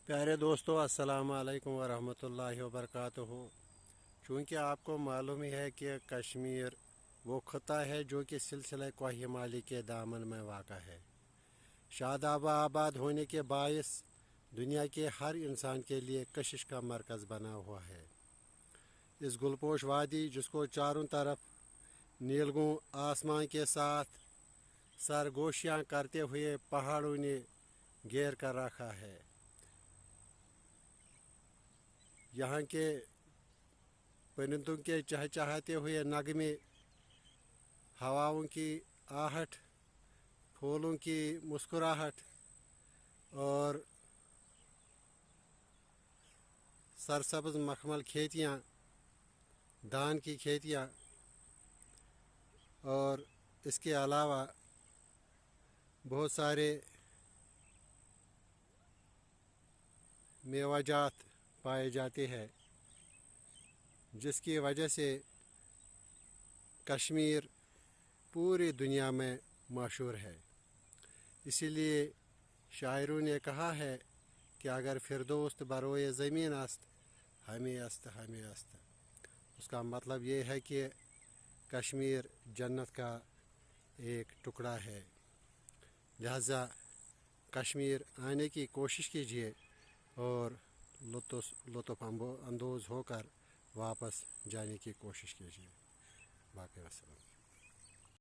प्यारे दोस्तों, अस्सलाम वालेकुम वरहमतुल्लाहि वबरकातुहू। चूँकि आपको मालूम ही है कि कश्मीर वो खता है जो कि सिलसिला कोह हिमालय के दामन में वाक़ा है। शादाब आबाद होने के बायस दुनिया के हर इंसान के लिए कशिश का मरकज़ बना हुआ है। इस गुलपोश वादी जिसको चारों तरफ नीलगों आसमान के साथ सरगोशियाँ करते हुए पहाड़ों ने घेर कर रखा है। यहाँ के परिंदों के चहचहाते हुए नगमे, हवाओं की आहट, फूलों की मुस्कुराहट और सरसब्ज मखमल खेतियाँ, धान की खेतियाँ और इसके अलावा बहुत सारे मेवाजात पाए जाते हैं, जिसकी वजह से कश्मीर पूरी दुनिया में मशहूर है। इसीलिए शायरों ने कहा है कि अगर फिरदौस्त बरोए ज़मीन अस्त हमें अस्त हमें अस्त। उसका मतलब ये है कि कश्मीर जन्नत का एक टुकड़ा है। लिहाजा कश्मीर आने की कोशिश कीजिए और लुत्फ़ अंदोज़ होकर वापस जाने की कोशिश कीजिए। बाकी वस्सलाम।